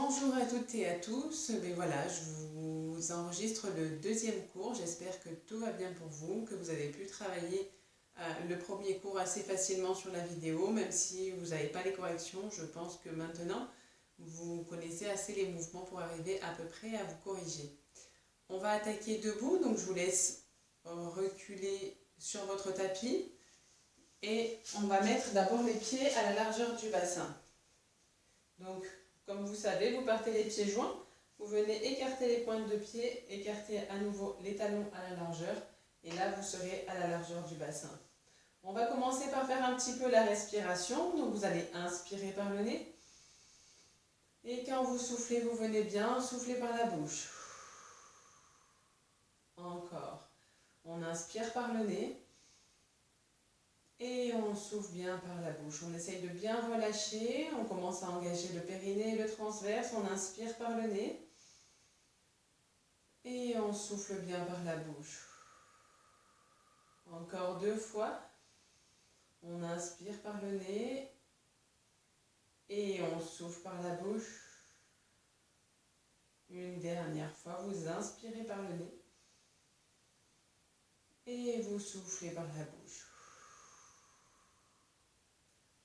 Bonjour à toutes et à tous, voilà, je vous enregistre le deuxième cours, j'espère que tout va bien pour vous, que vous avez pu travailler le premier cours assez facilement sur la vidéo, même si vous n'avez pas les corrections, je pense que maintenant vous connaissez assez les mouvements pour arriver à peu près à vous corriger. On va attaquer debout, donc je vous laisse reculer sur votre tapis et on va mettre d'abord les pieds à la largeur du bassin. Donc, comme vous savez, vous partez les pieds joints, vous venez écarter les pointes de pied, écarter à nouveau les talons à la largeur, et là vous serez à la largeur du bassin. On va commencer par faire un petit peu la respiration, donc vous allez inspirer par le nez, et quand vous soufflez, vous venez bien souffler par la bouche. Encore. On inspire par le nez, et on souffle bien par la bouche. On essaye de bien relâcher. On commence à engager le périnée et le transverse. On inspire par le nez. Et on souffle bien par la bouche. Encore 2 fois. On inspire par le nez. Et on souffle par la bouche. Une dernière fois. Vous inspirez par le nez. Et vous soufflez par la bouche.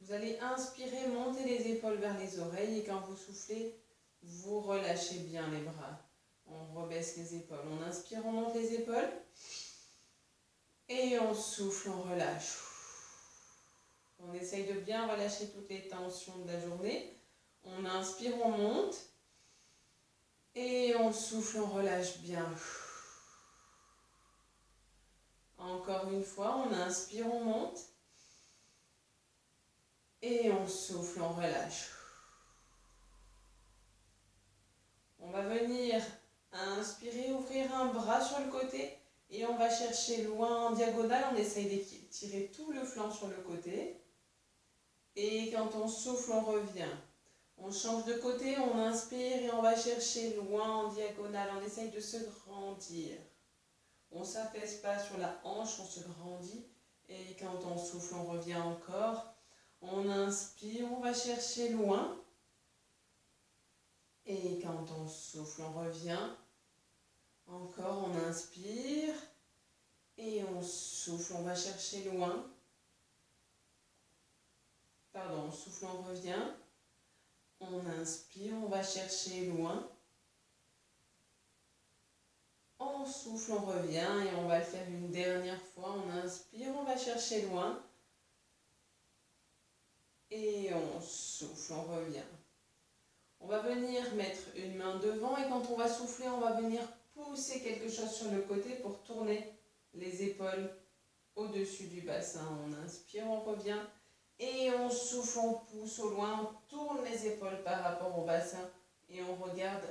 Vous allez inspirer, monter les épaules vers les oreilles et quand vous soufflez, vous relâchez bien les bras. On rebaisse les épaules. On inspire, on monte les épaules. Et on souffle, on relâche. On essaye de bien relâcher toutes les tensions de la journée. On inspire, on monte. Et on souffle, on relâche bien. Encore une fois, on inspire, on monte. Et on souffle, on relâche. On va venir inspirer, ouvrir un bras sur le côté et on va chercher loin en diagonale. On essaye d'étirer tout le flanc sur le côté. Et quand on souffle, on revient. On change de côté, on inspire et on va chercher loin en diagonale. On essaye de se grandir. On ne s'affaisse pas sur la hanche, on se grandit. Et quand on souffle, on revient encore. On inspire, on va chercher loin. Et quand on souffle, on revient. Encore, on inspire. Et on souffle, on va chercher loin. Pardon, on souffle, on revient. On inspire, on va chercher loin. On souffle, on revient. Et on va le faire une dernière fois. On inspire, on va chercher loin. Et on souffle, on revient. On va venir mettre une main devant et quand on va souffler, on va venir pousser quelque chose sur le côté pour tourner les épaules au-dessus du bassin. On inspire, on revient et on souffle, on pousse au loin, on tourne les épaules par rapport au bassin et on regarde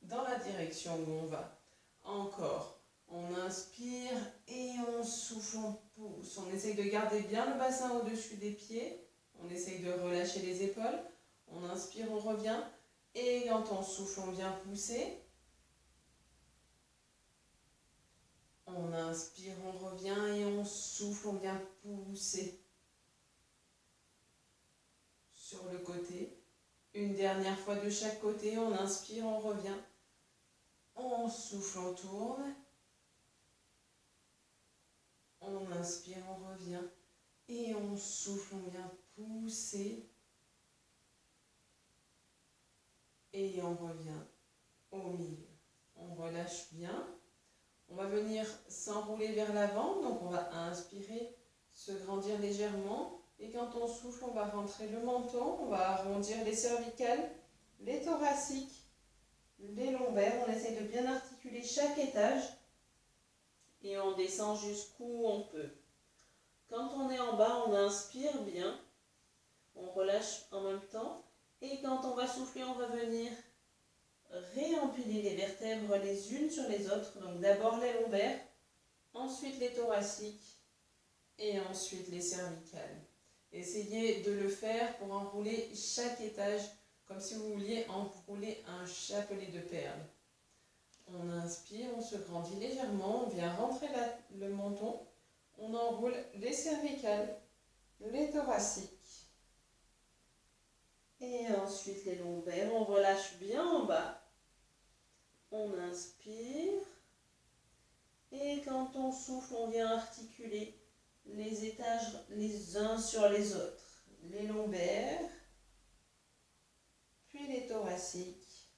dans la direction où on va. Encore, on inspire et on souffle, on pousse. On essaye de garder bien le bassin au-dessus des pieds. On essaye de relâcher les épaules. On inspire, on revient. Et quand on souffle, on vient pousser. On inspire, on revient et on souffle, on vient pousser. Sur le côté. Une dernière fois de chaque côté, on inspire, on revient. On souffle, on tourne. On inspire, on revient. Et on souffle, on vient pousser. Et on revient au milieu. On relâche bien. On va venir s'enrouler vers l'avant. Donc on va inspirer, se grandir légèrement. Et quand on souffle, on va rentrer le menton. On va arrondir les cervicales, les thoraciques, les lombaires. On essaie de bien articuler chaque étage. Et on descend jusqu'où on peut. Quand on est en bas, on inspire bien. On relâche en même temps. Et quand on va souffler, on va venir réempiler les vertèbres les unes sur les autres. Donc d'abord les lombaires, ensuite les thoraciques et ensuite les cervicales. Essayez de le faire pour enrouler chaque étage comme si vous vouliez enrouler un chapelet de perles. On inspire, on se grandit légèrement, on vient rentrer le menton, on enroule les cervicales, les thoraciques et Et ensuite les lombaires, on relâche bien en bas. On inspire. Et quand on souffle, on vient articuler les étages les uns sur les autres. Les lombaires, puis les thoraciques,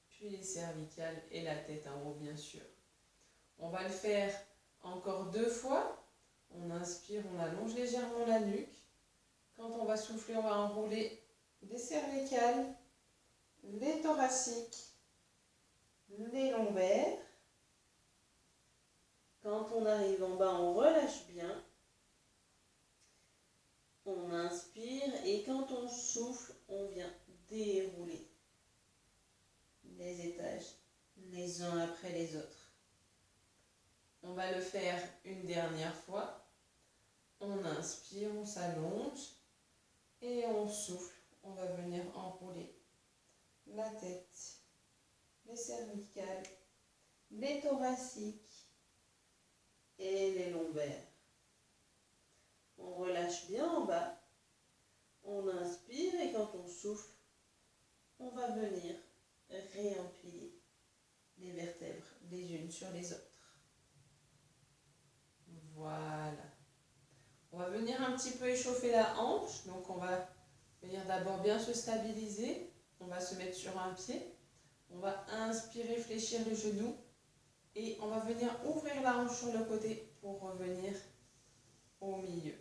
puis les cervicales et la tête en haut bien sûr. On va le faire encore 2 fois. On inspire, on allonge légèrement la nuque. Quand on va souffler, on va enrouler les cervicales, les thoraciques, les lombaires. Quand on arrive en bas, on relâche bien. On inspire et quand on souffle, on vient dérouler les étages les uns après les autres. On va le faire une dernière fois. On inspire, on s'allonge et on souffle. On va venir enrouler la tête, les cervicales, les thoraciques et les lombaires. On relâche bien en bas. On inspire et quand on souffle, on va venir réempiler les vertèbres les unes sur les autres. Voilà. On va venir un petit peu échauffer la hanche. Donc on va venir d'abord bien se stabiliser. On va se mettre sur un pied. On va inspirer, fléchir le genou. Et on va venir ouvrir la hanche sur le côté pour revenir au milieu.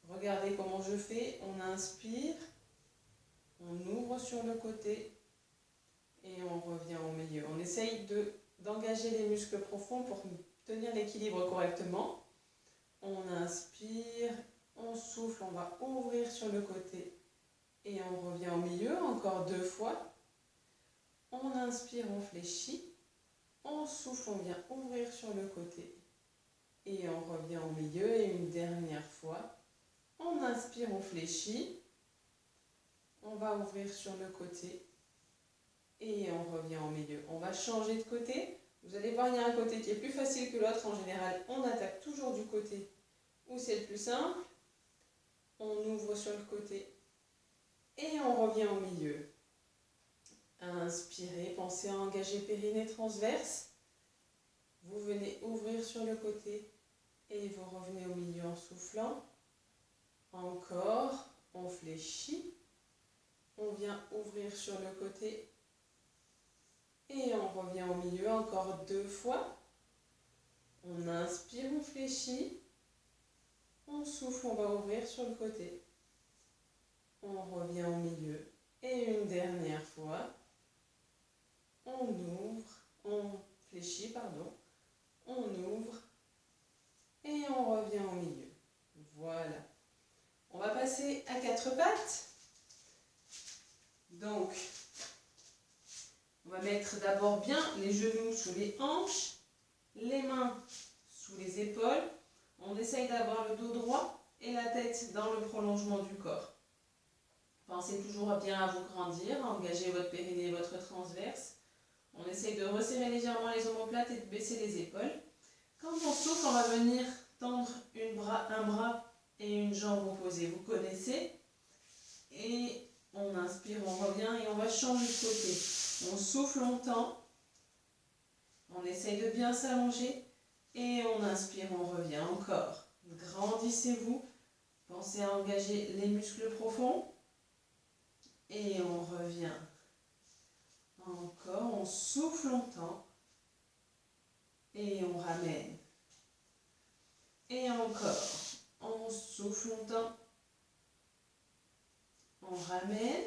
Regardez comment je fais. On inspire. On ouvre sur le côté. Et on revient au milieu. On essaye d'engager les muscles profonds pour tenir l'équilibre correctement. On inspire, on souffle, on va ouvrir sur le côté et on revient au milieu, encore 2 fois. On inspire, on fléchit, on souffle, on vient ouvrir sur le côté et on revient au milieu. Et une dernière fois, on inspire, on fléchit, on va ouvrir sur le côté et on revient au milieu. On va changer de côté. Vous allez voir, il y a un côté qui est plus facile que l'autre. En général, on attaque toujours du côté où c'est le plus simple. On ouvre sur le côté et on revient au milieu. Inspirez, pensez à engager périnée transverse. Vous venez ouvrir sur le côté et vous revenez au milieu en soufflant. Encore, on fléchit. On vient ouvrir sur le côté et on revient au milieu encore 2 fois. On inspire, on fléchit. On souffle, on va ouvrir sur le côté. On revient au milieu. Et une dernière fois. On ouvre, on fléchit, pardon. On ouvre et on revient au milieu. Voilà. On va passer à 4 pattes. Donc, on va mettre d'abord bien les genoux sous les hanches, les mains sous les épaules. On essaye d'avoir le dos droit et la tête dans le prolongement du corps. Pensez toujours bien à vous grandir, à engager votre périnée et votre transverse. On essaye de resserrer légèrement les omoplates et de baisser les épaules. Quand on souffle, on va venir tendre un bras et une jambe opposée. Vous connaissez. Et on inspire, on revient et on va changer de côté. On souffle longtemps. On essaye de bien s'allonger. Et on inspire, on revient encore. Grandissez-vous. Pensez à engager les muscles profonds. Et on revient. Encore, on souffle longtemps. Et on ramène. Et encore, on souffle longtemps. On ramène.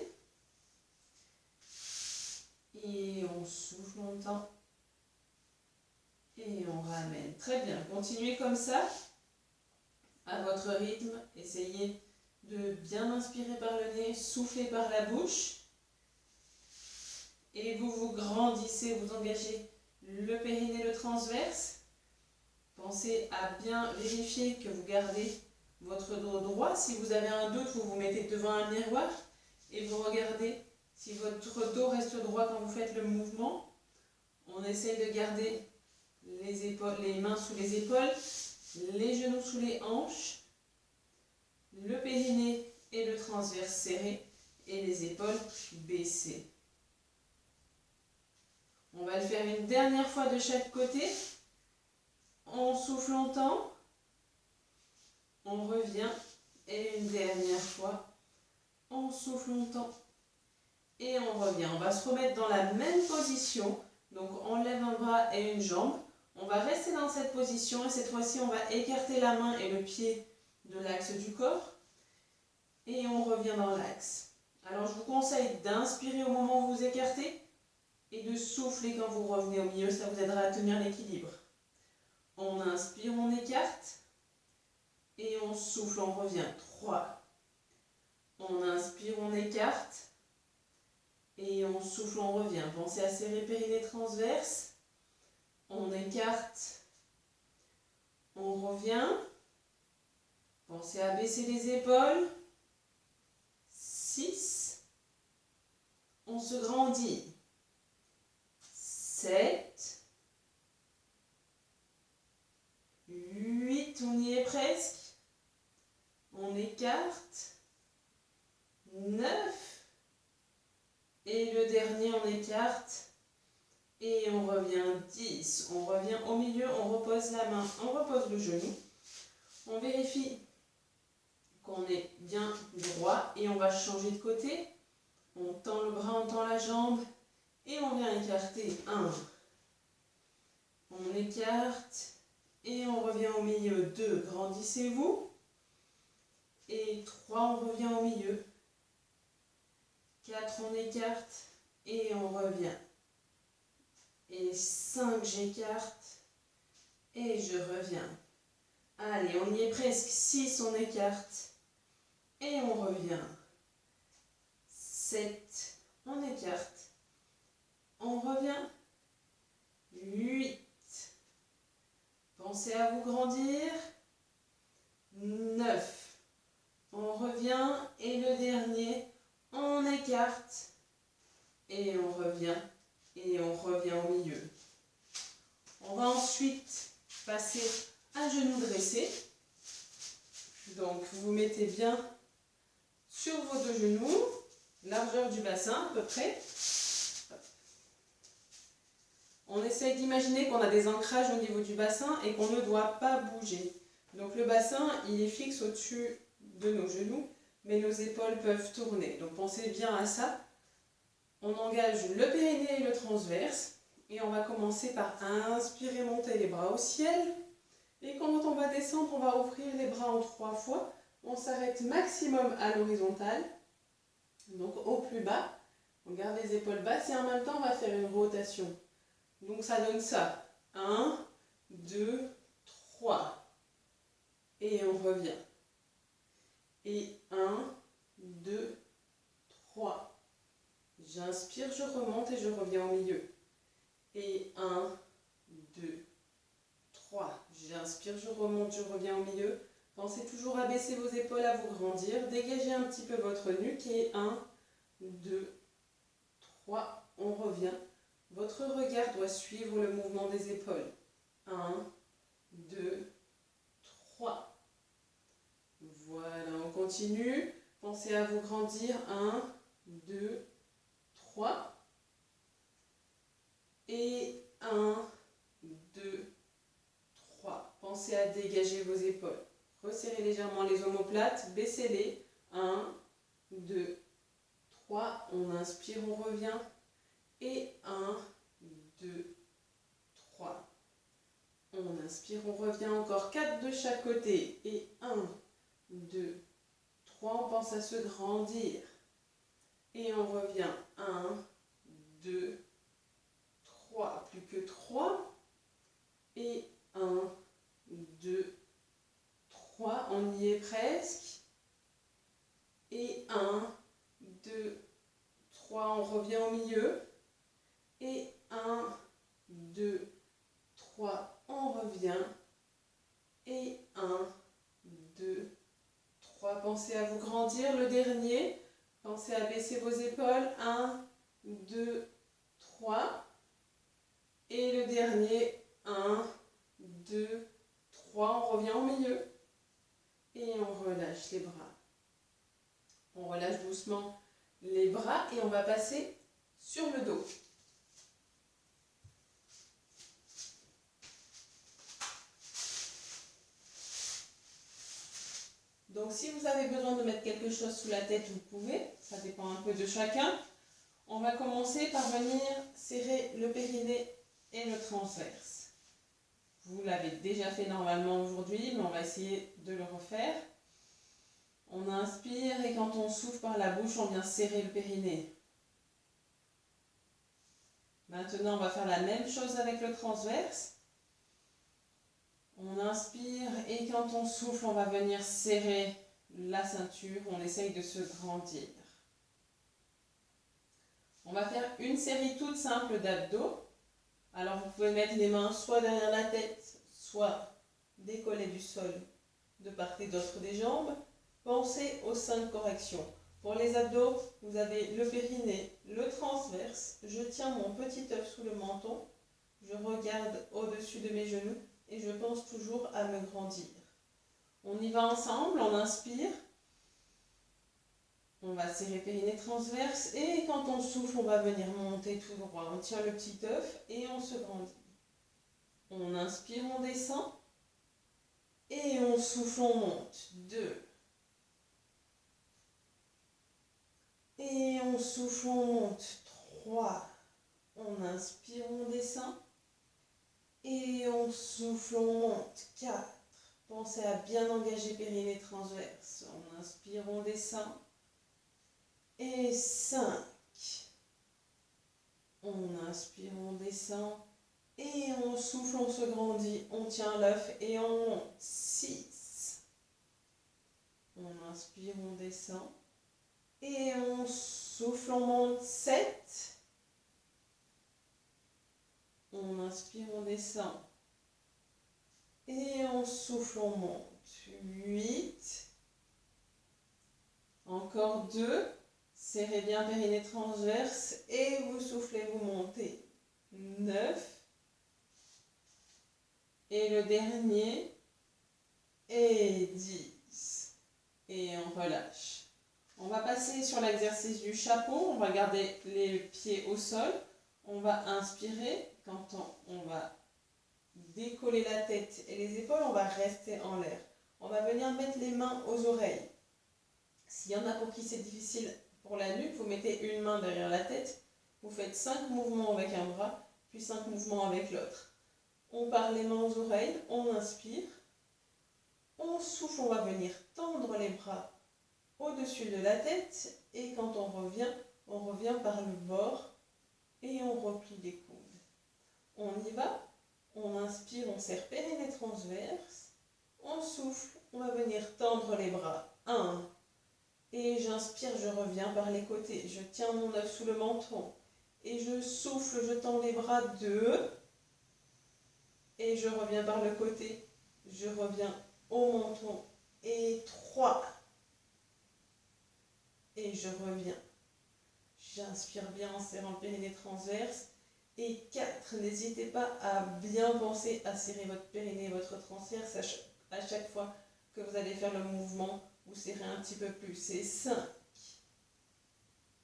Et on souffle longtemps. Et on ramène. Très bien. Continuez comme ça. À votre rythme. Essayez de bien inspirer par le nez, souffler par la bouche. Et vous grandissez, vous engagez le périnée, le transverse. Pensez à bien vérifier que vous gardez votre dos droit. Si vous avez un doute, vous vous mettez devant un miroir et vous regardez si votre dos reste droit quand vous faites le mouvement. On essaye de garder les mains sous les épaules, les genoux sous les hanches, le périnée et le transverse serré. et les épaules baissées. On va le faire une dernière fois de chaque côté. On souffle longtemps. On revient. Et une dernière fois. On souffle longtemps. Et on revient. On va se remettre dans la même position. Donc on lève un bras et une jambe. On va rester dans cette position et cette fois-ci on va écarter la main et le pied de l'axe du corps. Et on revient dans l'axe. Alors je vous conseille d'inspirer au moment où vous écartez et de souffler quand vous revenez au milieu, ça vous aidera à tenir l'équilibre. On inspire, on écarte et on souffle, on revient. 3. On inspire, on écarte et on souffle, on revient. Pensez à serrer périnée transverse. On écarte, on revient. Pensez à baisser les épaules. 6. On se grandit. 7. 8. On y est presque. On écarte. 9. Et le dernier, on écarte. Et on revient. 10. On revient au milieu, on repose la main, on repose le genou. On vérifie qu'on est bien droit et on va changer de côté. On tend le bras, on tend la jambe et on vient écarter. 1. On écarte et on revient au milieu. 2. Grandissez-vous. Et 3. On revient au milieu. 4. On écarte et on revient. Et 5. J'écarte et je reviens. Allez, on y est presque. 6. On écarte et on revient. 7. On écarte. On revient. 8. Pensez à vous grandir. 9. On revient. Et le dernier, on écarte. Et on revient. Et on revient au milieu. On va ensuite passer à genoux dressés. Donc vous vous mettez bien sur vos deux genoux, largeur du bassin à peu près. On essaye d'imaginer qu'on a des ancrages au niveau du bassin et qu'on ne doit pas bouger. Donc le bassin, il est fixe au-dessus de nos genoux, mais nos épaules peuvent tourner. Donc pensez bien à ça. On engage le périnée et le transverse. Et on va commencer par inspirer, monter les bras au ciel. Et quand on va descendre, on va ouvrir les bras en 3 fois. On s'arrête maximum à l'horizontale. Donc au plus bas. On garde les épaules basses et en même temps, on va faire une rotation. Donc ça donne ça. 1, 2, 3. Et on revient. Et 1, 2, 3. J'inspire, je remonte et je reviens au milieu. Et 1, 2, 3. J'inspire, je remonte, je reviens au milieu. Pensez toujours à baisser vos épaules, à vous grandir. Dégagez un petit peu votre nuque. Et 1, 2, 3. On revient. Votre regard doit suivre le mouvement des épaules. 1, 2, 3. Voilà, on continue. Pensez à vous grandir. 1, 2, 3. Et 1, 2, 3. Pensez à dégager vos épaules. Resserrez légèrement les omoplates. Baissez-les. 1, 2, 3. On inspire, on revient. Et 1, 2, 3. On inspire, on revient encore. 4 de chaque côté. Et 1, 2, 3. On pense à se grandir. Et on revient. 1, 2, 3. Plus que 3. Et 1, 2, 3. On y est presque. Et 1, 2, 3. On revient au milieu. Et 1, 2, 3. On revient. Et 1, 2, 3. Pensez à vous grandir. Le dernier. Pensez à baisser vos épaules. 1, 2, 3. Et le dernier. 1, 2, 3. On revient au milieu. Et on relâche les bras. On relâche doucement les bras et on va passer sur le dos. Donc si vous avez besoin de mettre quelque chose sous la tête, vous pouvez, ça dépend un peu de chacun. On va commencer par venir serrer le périnée et le transverse. Vous l'avez déjà fait normalement aujourd'hui, mais on va essayer de le refaire. On inspire et quand on souffle par la bouche, on vient serrer le périnée. Maintenant, on va faire la même chose avec le transverse. On inspire et quand on souffle, on va venir serrer la ceinture. On essaye de se grandir. On va faire une série toute simple d'abdos. Alors, vous pouvez mettre les mains soit derrière la tête, soit décollées du sol de part et d'autre des jambes. Pensez aux 5 corrections. Pour les abdos, vous avez le périnée, le transverse. Je tiens mon petit œuf sous le menton. Je regarde au-dessus de mes genoux et je pense toujours à me grandir. On y va ensemble, on inspire. On va serrer périnée transverse et quand on souffle, on va venir monter tout droit. On tient le petit œuf et on se grandit. On inspire, on descend et on souffle, on monte. 2. Et on souffle, on monte. 3. On inspire, on descend. Et on souffle, on monte. 4. Pensez à bien engager périnée transverse. On inspire, on descend. Et 5. On inspire, on descend. Et on souffle, on se grandit. On tient l'œuf et on monte. 6. On inspire, on descend. Et on souffle, on monte. 7. On inspire, on descend. Et on souffle, on monte. 8. Encore 2. Serrez bien périnée transverse et vous soufflez, vous montez. 9. Et le dernier. Et 10. Et on relâche. On va passer sur l'exercice du chapeau. On va garder les pieds au sol. On va inspirer. Quand on va décoller la tête et les épaules, on va rester en l'air. On va venir mettre les mains aux oreilles. S'il y en a pour qui c'est difficile pour la nuque, vous mettez une main derrière la tête. Vous faites 5 mouvements avec un bras, puis 5 mouvements avec l'autre. On part les mains aux oreilles, on inspire. On souffle, on va venir tendre les bras au-dessus de la tête. Et quand on revient par le bord et on replie les coudes. On y va, on inspire, on serre périnée transverse. On souffle, on va venir tendre les bras. 1. Et j'inspire, je reviens par les côtés. Je tiens mon œuf sous le menton. Et je souffle, je tends les bras. 2. Et je reviens par le côté. Je reviens au menton. Et 3. Et je reviens. J'inspire bien en serrant le périnée transverse. Et 4. N'hésitez pas à bien penser à serrer votre périnée et votre transverse à chaque fois que vous allez faire le mouvement. Vous serrez un petit peu plus. Et 5.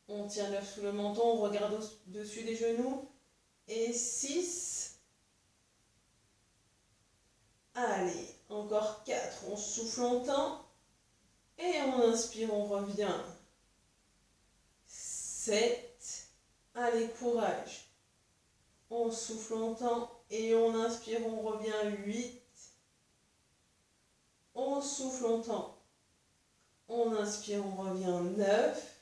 On tient l'œuf sous le menton, on regarde au-dessus des genoux. Et 6. Allez, encore 4. On souffle, on tend. Et on inspire, on revient. 7. Allez, courage. On souffle, on tend. Et on inspire, on revient. 8. On souffle, on tend. On inspire, on revient. 9.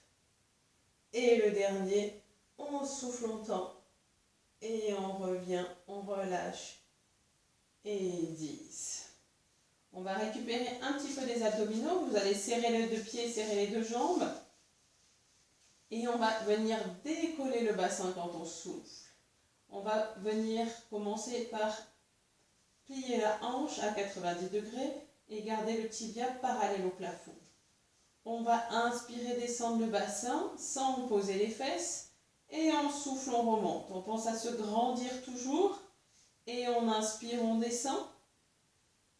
Et le dernier, on souffle, on tend. Et on revient, on relâche. Et 10. On va récupérer un petit peu les abdominaux. Vous allez serrer les 2 pieds, serrer les 2 jambes. Et on va venir décoller le bassin quand on souffle. On va venir commencer par plier la hanche à 90 degrés et garder le tibia parallèle au plafond. On va inspirer, descendre le bassin sans poser les fesses. Et on souffle, on remonte. On pense à se grandir toujours. Et on inspire, on descend.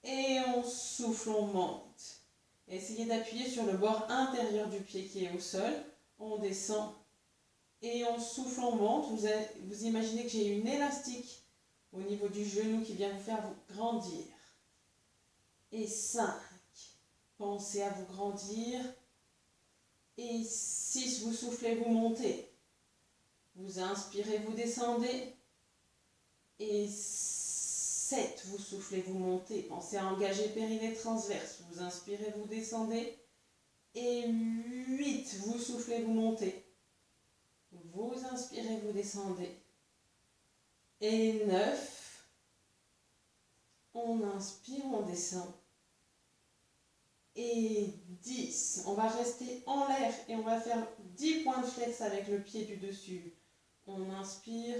Et on souffle, on monte. Essayez d'appuyer sur le bord intérieur du pied qui est au sol. on descend et on souffle, on monte. Vous imaginez que j'ai une élastique au niveau du genou qui vient vous faire vous grandir. Et 5, pensez à vous grandir. Et 6, vous soufflez, vous montez. Vous inspirez, vous descendez. Et 7, vous soufflez, vous montez. Pensez à engager périnée transverse. Vous inspirez, vous descendez. Et 8, vous soufflez, vous montez. Vous inspirez, vous descendez. Et 9, on inspire, on descend. Et 10, on va rester en l'air et on va faire 10 points de flex avec le pied du dessus. On inspire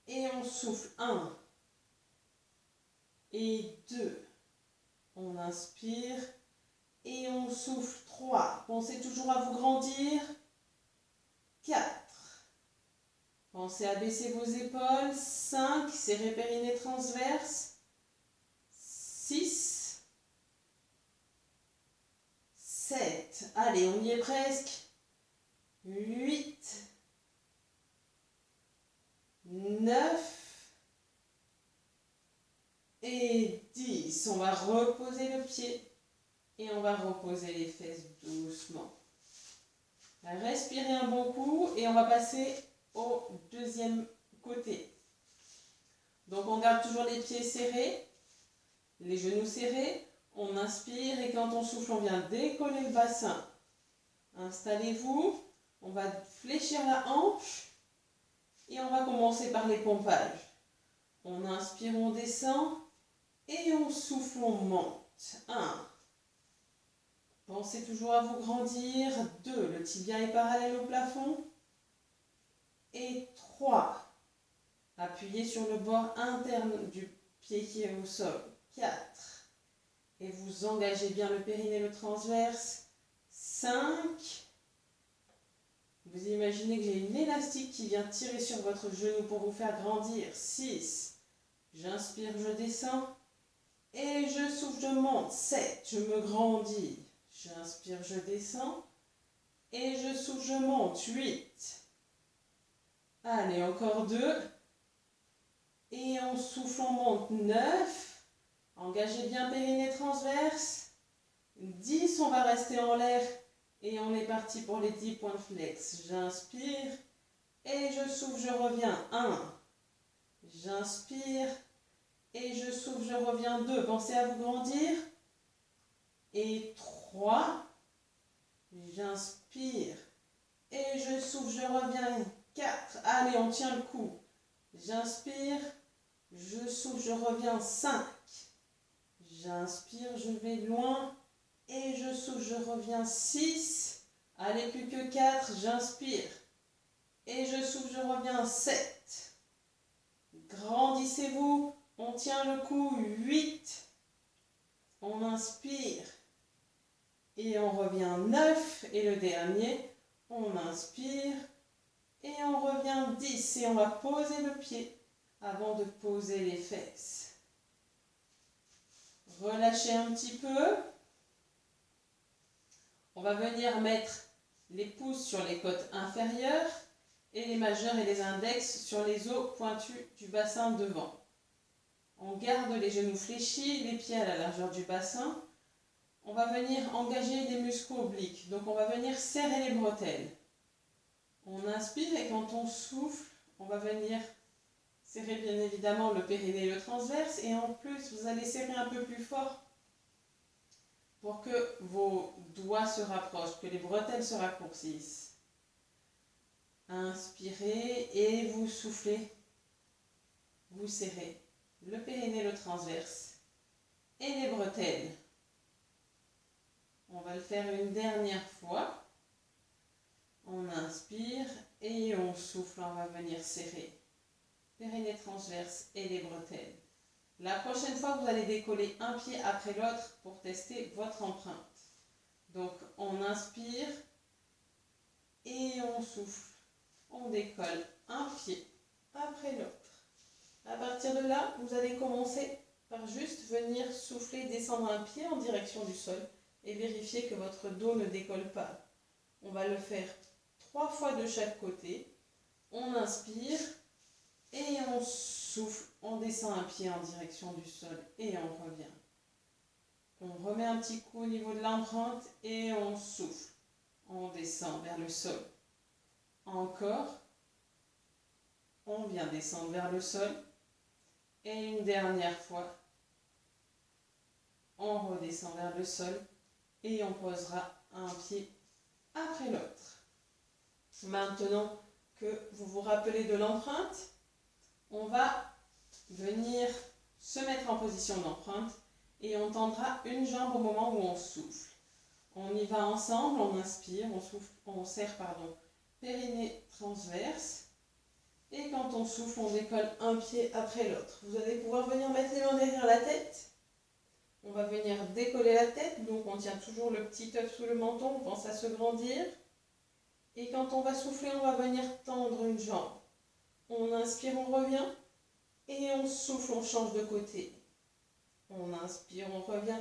et on souffle. 1 et 2. On inspire et on souffle. 3. Pensez toujours à vous grandir. 4. Pensez à baisser vos épaules. 5. Serrez périnée transverse. 6. 7. Allez, on y est presque. 8. 9. Et 10. On va reposer le pied. Et on va reposer les fesses doucement. Respirez un bon coup et on va passer au deuxième côté. Donc on garde toujours les pieds serrés, les genoux serrés. On inspire et quand on souffle, on vient décoller le bassin. Installez-vous. On va fléchir la hanche et on va commencer par les pompages. On inspire, on descend et on souffle, on monte. 1. Pensez toujours à vous grandir. 2. Le tibia est parallèle au plafond. Et 3. Appuyez sur le bord interne du pied qui est au sol. 4. Et vous engagez bien le périnée, le transverse. 5. Vous imaginez que j'ai une élastique qui vient tirer sur votre genou pour vous faire grandir. 6. J'inspire, je descends. Et je souffle, je monte. 7. Je me grandis. J'inspire, je descends. Et je souffle, je monte. 8. Allez, encore 2. Et on souffle, on monte. 9. Engagez bien périnée transverse. 10, on va rester en l'air. Et on est parti pour les 10 points de flex. J'inspire. Et je souffle, je reviens. 1. J'inspire. Et je souffle, je reviens. 2. Pensez à vous grandir. Et 3. J'inspire. Et je souffle, je reviens. 4. Allez, on tient le coup. J'inspire. Je souffle, je reviens. 5. J'inspire, je vais loin. Et je souffle, je reviens. 6. Allez, plus que 4. J'inspire. Et je souffle, je reviens. 7. Grandissez-vous. On tient le coup. 8. On inspire. Et on revient. 9. Et le dernier, on inspire. Et on revient. 10. Et on va poser le pied avant de poser les fesses. Relâchez un petit peu. On va venir mettre les pouces sur les côtes inférieures et les majeurs et les index sur les os pointus du bassin devant. On garde les genoux fléchis, les pieds à la largeur du bassin. On va venir engager les muscles obliques. Donc on va venir serrer les bretelles. On inspire et quand on souffle, on va venir serrer bien évidemment le périnée et le transverse. Et en plus, vous allez serrer un peu plus fort pour que vos doigts se rapprochent, que les bretelles se raccourcissent. Inspirez et vous soufflez. Vous serrez le périnée, le transverse et les bretelles. On va le faire une dernière fois. On inspire et on souffle. On va venir serrer périnée transverse et les bretelles. La prochaine fois, vous allez décoller un pied après l'autre pour tester votre empreinte. Donc, on inspire et on souffle. On décolle un pied après l'autre. À partir de là, vous allez commencer par juste venir souffler, descendre un pied en direction du sol et vérifier que votre dos ne décolle pas. On va le faire 3 fois de chaque côté. On inspire et on souffle. On descend un pied en direction du sol et on revient. On remet un petit coup au niveau de l'empreinte et on souffle. On descend vers le sol. Encore. On vient descendre vers le sol. Et une dernière fois, on redescend vers le sol et on posera un pied après l'autre. Maintenant que vous vous rappelez de l'empreinte, on va venir se mettre en position d'empreinte et on tendra une jambe au moment où on souffle. On y va ensemble, on inspire, on serre périnée transverse. Et quand on souffle, on décolle un pied après l'autre. Vous allez pouvoir venir mettre les mains derrière la tête. On va venir décoller la tête, donc on tient toujours le petit œuf sous le menton, on pense à se grandir. Et quand on va souffler, on va venir tendre une jambe. On inspire, on revient. Et on souffle, on change de côté. On inspire, on revient.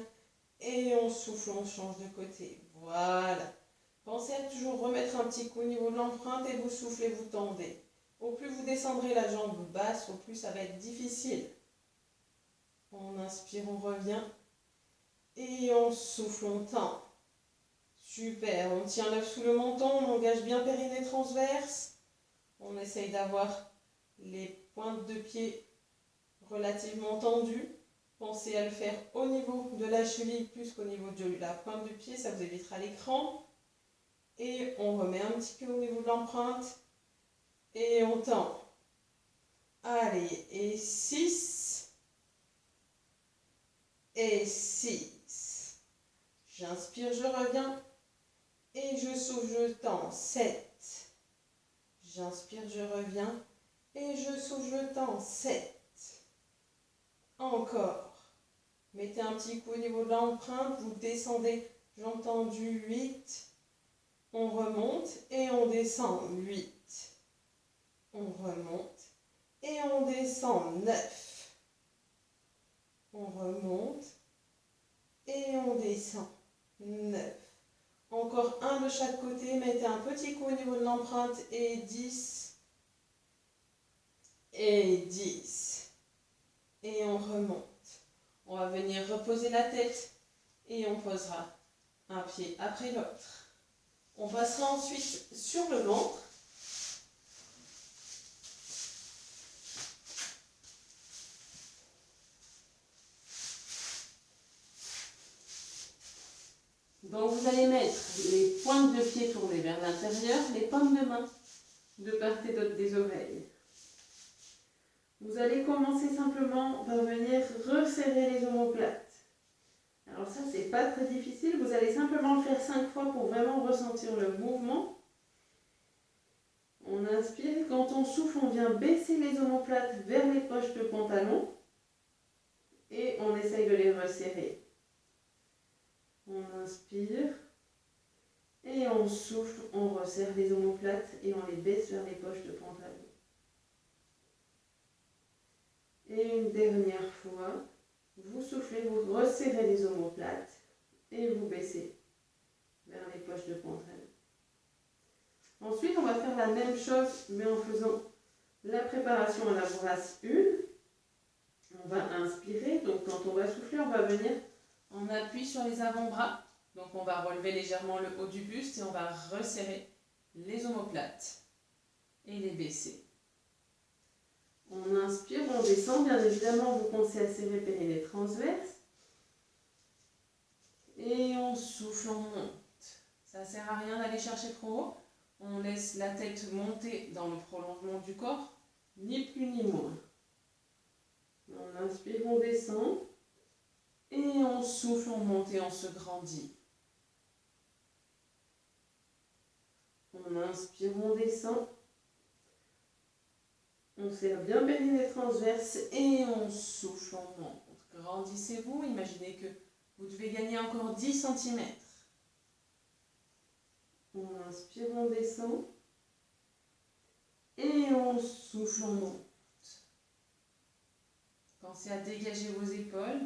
Et on souffle, on change de côté. Voilà. Pensez à toujours remettre un petit coup au niveau de l'empreinte et vous soufflez, vous tendez. Au plus vous descendrez la jambe basse, au plus ça va être difficile. On inspire, on revient. Et on souffle, on tend. Super, on tient l'œuf sous le menton, on engage bien périnée transverse. On essaye d'avoir les pointes de pied relativement tendues. Pensez à le faire au niveau de la cheville plus qu'au niveau de la pointe du pied, ça vous évitera l'écran. Et on remet un petit peu au niveau de l'empreinte. Et on tend. Allez, et 6. Et 6. J'inspire, je reviens. Et je souffle, je tends. 7. J'inspire, je reviens. Et je souffle, je tends. 7. Encore. Mettez un petit coup au niveau de l'empreinte. Vous descendez. Jambes tendues. 8. On remonte et on descend. 8. On remonte et on descend. 9. On remonte et on descend. 9. Encore un de chaque côté. Mettez un petit coup au niveau de l'empreinte et 10. Et 10. Et on remonte. On va venir reposer la tête et on posera un pied après l'autre. On passera ensuite sur le ventre. Donc vous allez mettre les pointes de pied tournées vers l'intérieur, les pommes de main de part et d'autre des oreilles. Vous allez commencer simplement par venir resserrer les omoplates. Alors ça, c'est pas très difficile, vous allez simplement le faire 5 fois pour vraiment ressentir le mouvement. On inspire, quand on souffle, on vient baisser les omoplates vers les poches de pantalon et on essaye de les resserrer. On inspire et on souffle, on resserre les omoplates et on les baisse vers les poches de pantalon. Et une dernière fois, vous soufflez, vous resserrez les omoplates et vous baissez vers les poches de pantalon. Ensuite, on va faire la même chose, mais en faisant la préparation à la brasse 1. On va inspirer, donc quand on va souffler, on va venir en appui sur les avant-bras. Donc on va relever légèrement le haut du buste et on va resserrer les omoplates et les baisser. On inspire, on descend, bien évidemment vous pensez à serrer périnée transverse. Et on souffle, on monte. Ça ne sert à rien d'aller chercher trop haut. On laisse la tête monter dans le prolongement du corps, ni plus ni moins. On inspire, on descend. Et on souffle, on monte et on se grandit. On inspire, on descend. On serre bien périnée transverse et on souffle, on monte. Grandissez-vous, imaginez que vous devez gagner encore 10 cm. On inspire, on descend. Et on souffle, on monte. Pensez à dégager vos épaules.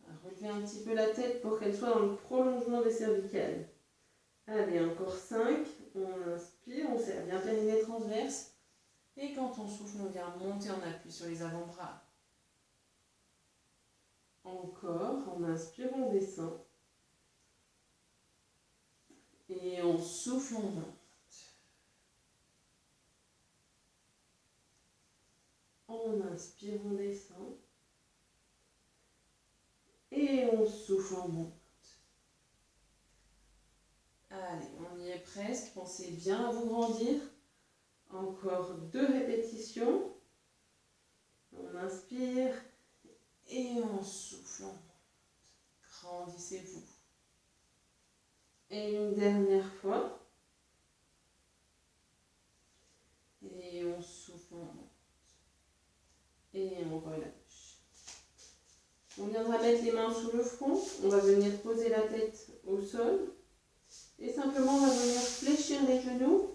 À relever un petit peu la tête pour qu'elle soit dans le prolongement des cervicales. Allez, encore 5. On inspire, on serre bien périnée transverse. Et quand on souffle, on vient monter en appui sur les avant-bras. Encore, on inspire, on descend. Et on souffle, on monte. On inspire, on descend. Et on souffle, on monte. Allez, on y est presque. Pensez bien à vous grandir. Encore 2 répétitions. On inspire et on souffle, on monte. Grandissez-vous. Et une dernière fois. Et on souffle, on monte. Et on relâche. On viendra mettre les mains sous le front. On va venir poser la tête au sol. Et simplement, on va venir fléchir les genoux,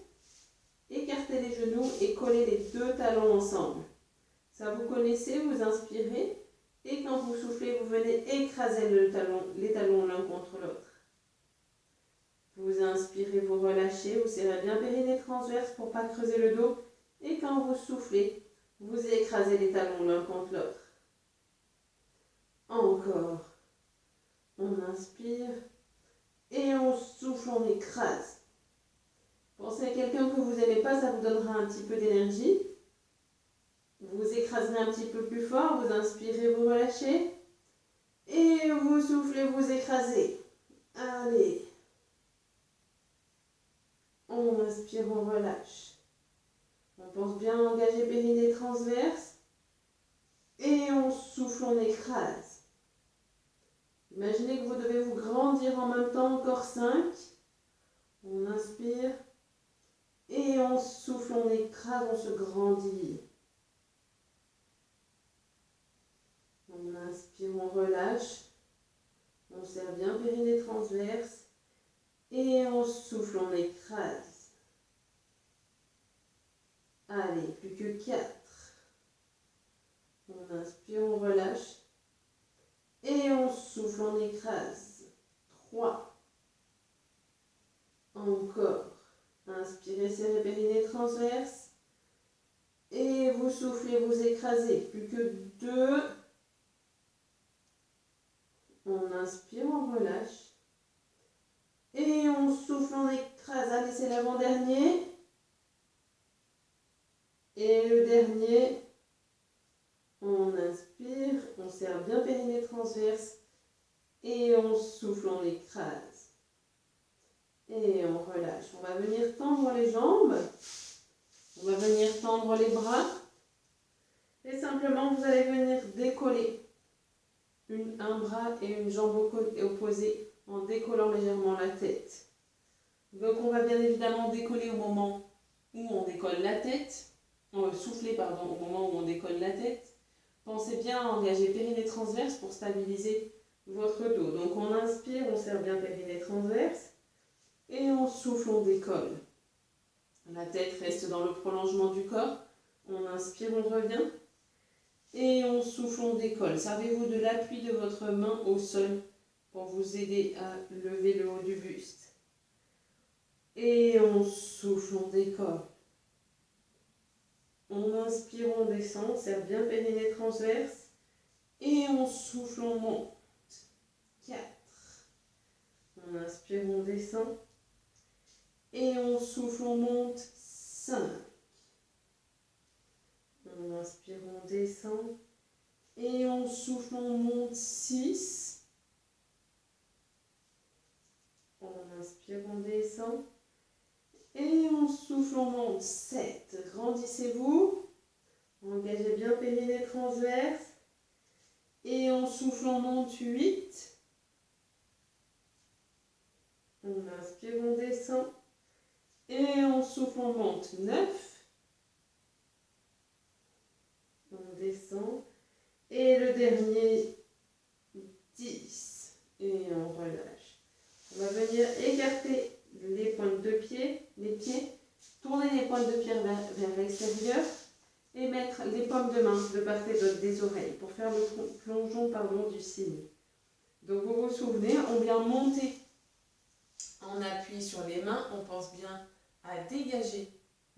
écarter les genoux et coller les 2 talons ensemble. Ça, vous connaissez, vous inspirez. Et quand vous soufflez, vous venez écraser les talons l'un contre l'autre. Vous inspirez, vous relâchez, vous serrez bien périnée transverse pour ne pas creuser le dos. Et quand vous soufflez, vous écrasez les talons l'un contre l'autre. Encore. On inspire et on souffle, on écrase. Pensez à quelqu'un que vous n'aimez pas, ça vous donnera un petit peu d'énergie. Vous écraserez un petit peu plus fort, vous inspirez, vous relâchez. Et vous soufflez, vous écrasez. Allez. On inspire, on relâche. On pense bien à engager périnée transverse. Et on souffle, on écrase. Imaginez que vous devez vous grandir en même temps, encore 5. On inspire. Et on souffle, on écrase, on se grandit. On inspire, on relâche. On serre bien périnée transverse. Et on souffle, on écrase. Allez, plus que 4. On inspire, on relâche. Et on souffle, on écrase. 3. Encore. Inspirez, serrez périnée transverse. Et vous soufflez, vous écrasez. Plus que 2. On inspire, on relâche. Et on souffle, on écrase. Allez, c'est l'avant-dernier. Et le dernier. On inspire, on serre bien périnée transverse. Et on souffle, on écrase. Et on relâche. On va venir tendre les jambes. On va venir tendre les bras. Et simplement, vous allez venir décoller un bras et une jambe opposée en décollant légèrement la tête. Donc, on va bien évidemment décoller au moment où on décolle la tête. Souffler, pardon, au moment où on décolle la tête. Pensez bien à engager périnée transverse pour stabiliser votre dos. Donc, on inspire, on serre bien périnée transverse. Et on souffle, on décolle. La tête reste dans le prolongement du corps. On inspire, on revient. Et on souffle, on décolle. Servez-vous de l'appui de votre main au sol pour vous aider à lever le haut du buste. Et on souffle, on décolle. On inspire, on descend, on serre bien périnée transverse. Et on souffle, on monte. 4. On inspire, on descend. Et on souffle, on monte. 5. On inspire, on descend. Et on souffle, on monte. 6. On inspire, on descend. Et on souffle, on monte. 7. Grandissez-vous. Engagez bien périnée transverse. Et on souffle, on monte. 8. On inspire, on descend. Et on souffle, on monte. 9. On descend. Et le dernier, 10. Et on relâche. On va venir écarter les pointes de pied, les pieds. Tourner les pointes de pied vers l'extérieur. Et mettre les paumes de main de part et d'autre des oreilles pour faire le plongeon du cygne. Donc vous vous souvenez, on vient monter En appui sur les mains, on pense bien à dégager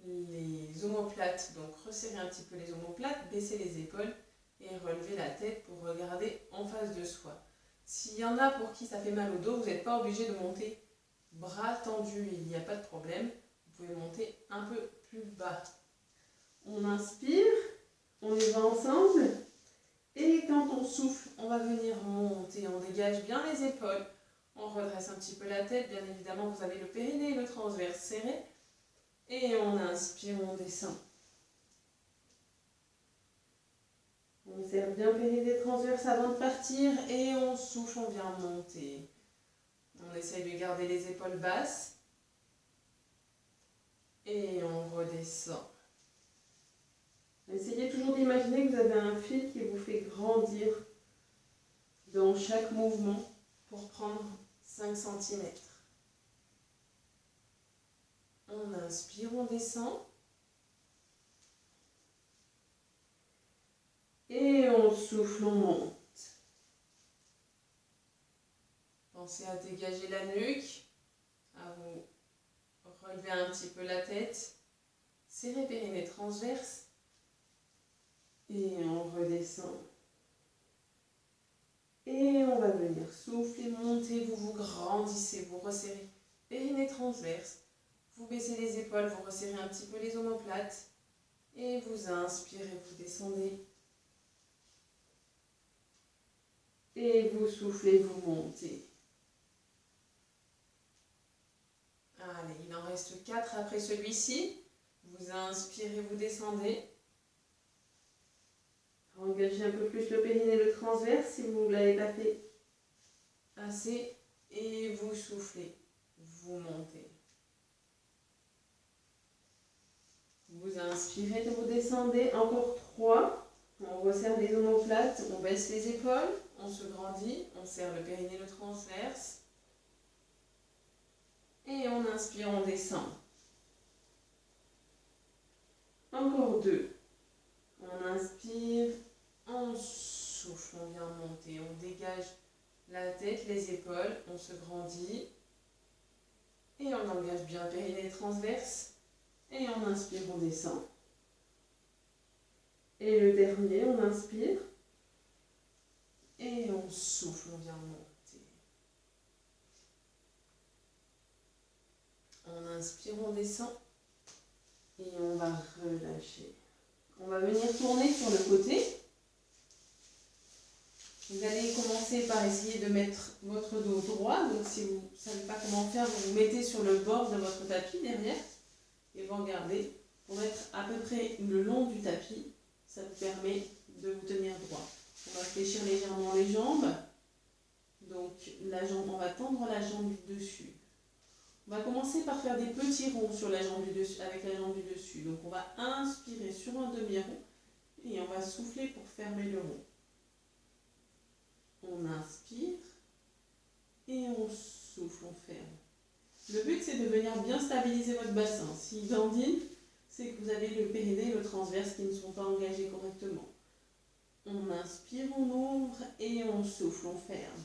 les omoplates, donc resserrer un petit peu les omoplates, baisser les épaules et relever la tête pour regarder en face de soi. S'il y en a pour qui ça fait mal au dos, vous n'êtes pas obligé de monter bras tendus, il n'y a pas de problème. Vous pouvez monter un peu plus bas. On inspire, on y va ensemble. Et quand on souffle, on va venir monter, on dégage bien les épaules. On redresse un petit peu la tête, bien évidemment vous avez le périnée et le transverse serré. Et on inspire, on descend. On serre bien périnée transverse avant de partir et on souffle, on vient monter. On essaye de garder les épaules basses. Et on redescend. Essayez toujours d'imaginer que vous avez un fil qui vous fait grandir dans chaque mouvement pour prendre 5 cm. On inspire, on descend. Et on souffle, on monte. Pensez à dégager la nuque, à vous relever un petit peu la tête. Serrez périnée transverse. Et on redescend. Et on va venir souffler, monter, vous vous grandissez, vous resserrez périnée transverse. Vous baissez les épaules, vous resserrez un petit peu les omoplates. Et vous inspirez, vous descendez. Et vous soufflez, vous montez. Allez, il en reste 4 après celui-ci. Vous inspirez, vous descendez. Engagez un peu plus le périnée et le transverse si vous ne l'avez pas fait assez. Et vous soufflez, vous montez. Vous inspirez, vous descendez. Encore 3. On resserre les omoplates, on baisse les épaules, on se grandit, on serre le périnée et le transverse. Et on inspire, on descend. Encore 2. On inspire, on souffle, on vient monter, on dégage la tête, les épaules, on se grandit. Et on engage bien le périnée transverse. Et on inspire, on descend. Et le dernier, on inspire. Et on souffle, on vient monter. On inspire, on descend. Et on va relâcher. On va venir tourner sur le côté. Vous allez commencer par essayer de mettre votre dos droit. Donc si vous ne savez pas comment faire, vous vous mettez sur le bord de votre tapis derrière. Et vous regardez pour être à peu près le long du tapis. Ça vous permet de vous tenir droit. On va fléchir légèrement les jambes. Donc on va tendre la jambe du dessus. On va commencer par faire des petits ronds sur la jambe du dessus, avec la jambe du dessus. Donc on va inspirer sur un demi-rond et on va souffler pour fermer le rond. On inspire et on souffle, on ferme. Le but c'est de venir bien stabiliser votre bassin. S'il dandine, c'est que vous avez le périnée et le transverse qui ne sont pas engagés correctement. On inspire, on ouvre et on souffle, on ferme.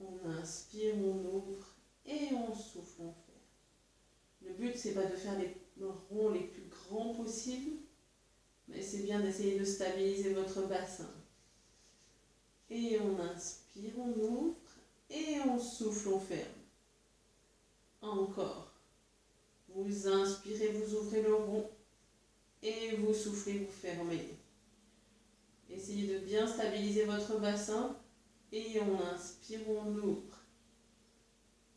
On inspire, on ouvre et on souffle, on ferme. Le but, c'est pas de faire les ronds les plus grands possibles, mais c'est bien d'essayer de stabiliser votre bassin. Et on inspire, on ouvre et on souffle, on ferme. Encore. Vous inspirez, vous ouvrez le rond et vous soufflez, vous fermez. Essayez de bien stabiliser votre bassin et on inspire, on ouvre.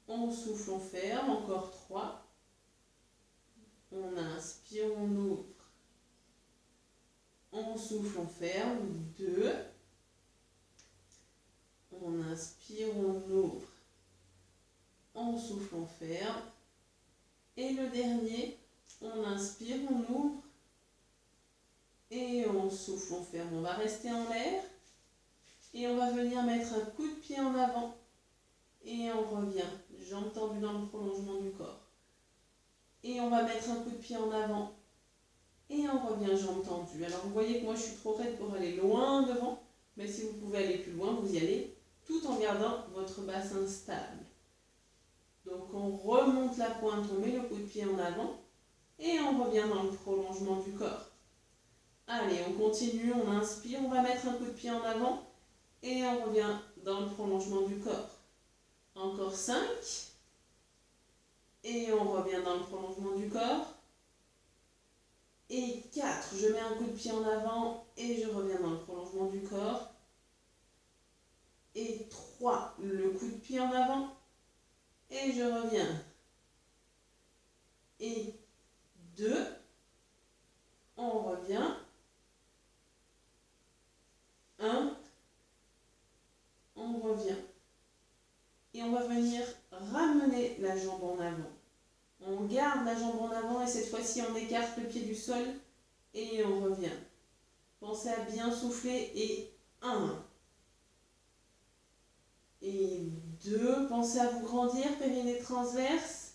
On souffle, on ferme. Encore 3. On inspire, on ouvre. On souffle, on ferme. 2. On inspire, on ouvre. On souffle, on ferme. Et le dernier, on inspire, on ouvre. Et on souffle, on ferme. On va rester en l'air. Et on va venir mettre un coup de pied en avant. Et on revient. Jambes tendues dans le prolongement du corps. Et on va mettre un coup de pied en avant. Et on revient, jambes tendues. Alors vous voyez que moi je suis trop raide pour aller loin devant. Mais si vous pouvez aller plus loin, vous y allez. Tout en gardant votre bassin stable. Donc on remonte la pointe, on met le coup de pied en avant et on revient dans le prolongement du corps. Allez, on continue, on inspire, on va mettre un coup de pied en avant et on revient dans le prolongement du corps. Encore 5 et on revient dans le prolongement du corps. Et 4, je mets un coup de pied en avant et je reviens dans le prolongement du corps. Et 3, le coup de pied en avant et je reviens. Et 2, on revient. 1, on revient. Et on va venir ramener la jambe en avant. On garde la jambe en avant et cette fois-ci on écarte le pied du sol et on revient. Pensez à bien souffler et 1. Et 2, pensez à vous grandir, périnée transverse.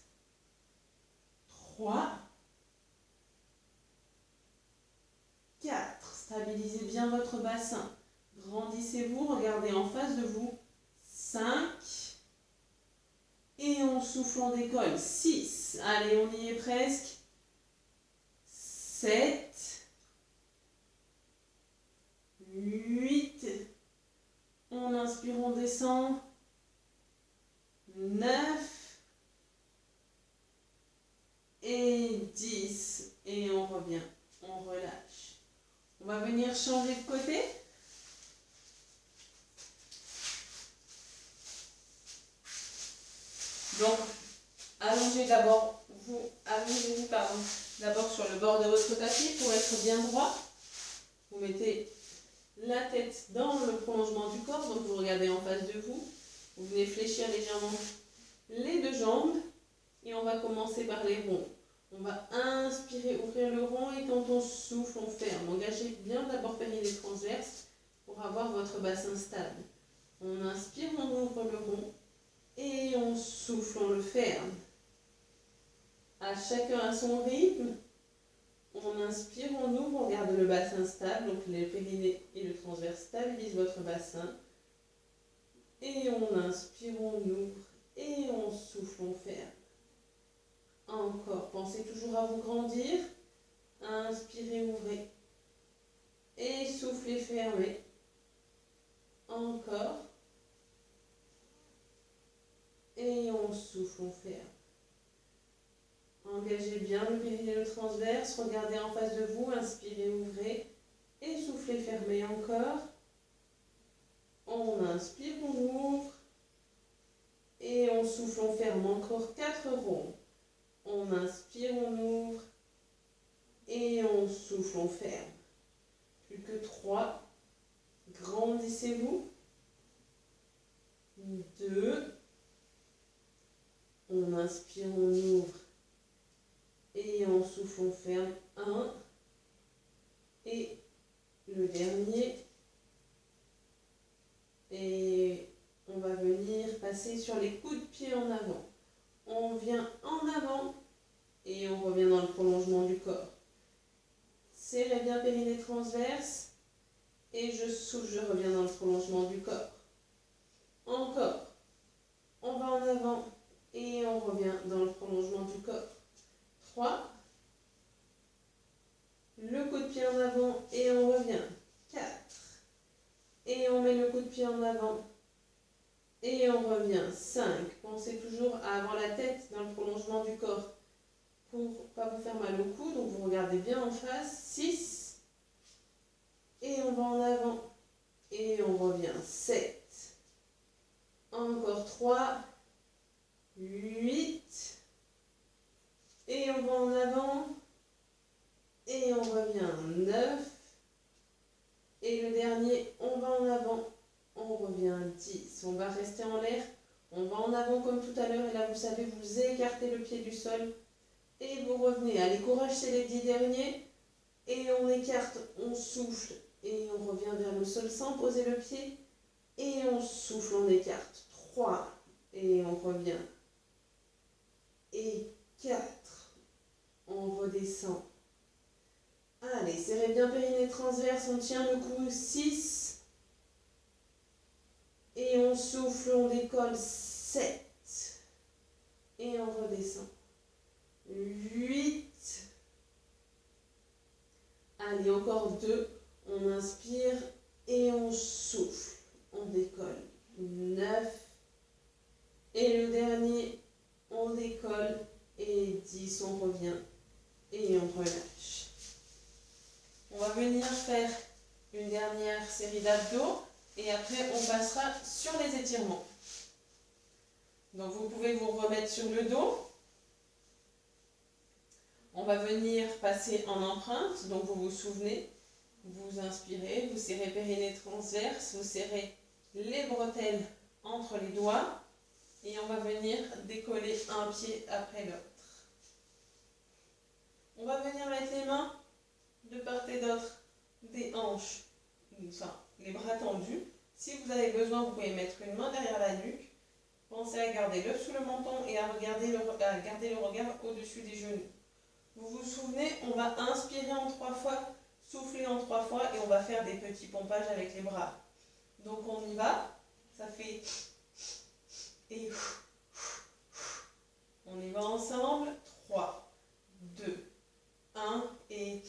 3. 4, stabilisez bien votre bassin. Grandissez-vous, regardez en face de vous. 5. Et on souffle, on décolle. 6. Allez, on y est presque. 7. 8. On inspire, on descend. 9. Et 10. Et on revient. On relâche. On va venir changer de côté. Donc, allongez-vous d'abord sur le bord de votre tapis pour être bien droit. Vous mettez la tête dans le prolongement du corps, donc vous regardez en face de vous. Vous venez fléchir légèrement les deux jambes et on va commencer par les ronds. On va inspirer, ouvrir le rond et quand on souffle, on ferme. Engagez bien d'abord périnée transverse pour avoir votre bassin stable. On inspire, on ouvre le rond. Et on souffle, on le ferme. À chacun à son rythme. On inspire, on ouvre, on garde le bassin stable. Donc le périnée et le transverse stabilisent votre bassin. Et on inspire, on ouvre. Et on souffle, on ferme. Encore. Pensez toujours à vous grandir. Inspirez, ouvrez. Et soufflez, fermez. Encore. Et on souffle, on ferme. Engagez bien le périnée et le transverse. Regardez en face de vous. Inspirez, ouvrez. Et soufflez, fermez encore. On inspire, on ouvre. Et on souffle, on ferme. Encore 4 ronds. On inspire, on ouvre. Et on souffle, on ferme. Plus que 3. Grandissez-vous. 2. On inspire, on ouvre. Et on souffle, on ferme. 1. Et le dernier. Et on va venir passer sur les coups de pied en avant. On vient en avant et on revient dans le prolongement du corps. Serrez bien périnée transverse et je souffle, je reviens dans le prolongement du corps. Encore. On va en avant et on revient dans le prolongement du corps. 3. Le coup de pied en avant et on revient. 4. Et on met le coup de pied en avant. Et on revient. 5. Pensez toujours à avoir la tête dans le prolongement du corps pour ne pas vous faire mal au cou. Donc vous regardez bien en face. 6. Et on va en avant. Et on revient. 7. Encore 3. 8. Et on va en avant. Et on revient. 9. Et le dernier, on va en avant. On revient 10. On va rester en l'air. On va en avant comme tout à l'heure. Et là, vous savez, vous écartez le pied du sol. Et vous revenez. Allez, courage, c'est les 10 derniers. Et on écarte, on souffle. Et on revient vers le sol sans poser le pied. Et on souffle, on écarte. 3. Et on revient. Et 4. On redescend. Allez, serrez bien périnée transverse, on tient le cou. 6. Et on souffle, on décolle. 7. et on redescend. 8. Allez, encore 2. On inspire et on souffle. On décolle. 9. Et le dernier, on décolle. Et 10, on revient. Et on relâche. On va venir faire une dernière série d'abdos. Et après, on passera sur les étirements. Donc, vous pouvez vous remettre sur le dos. On va venir passer en empreinte. Donc, vous vous souvenez, vous inspirez, vous serrez périnée transverse, vous serrez les bretelles entre les doigts. Et on va venir décoller un pied après l'autre. On va venir mettre les mains de part et d'autre des hanches, enfin, les bras tendus. Si vous avez besoin, vous pouvez mettre une main derrière la nuque. Pensez à garder l'œuf sous le menton et à garder le regard au-dessus des genoux. Vous vous souvenez, on va inspirer en 3 fois, souffler en 3 fois et on va faire des petits pompages avec les bras. Donc on y va, ça fait et on y va ensemble. 3, 2, 1 et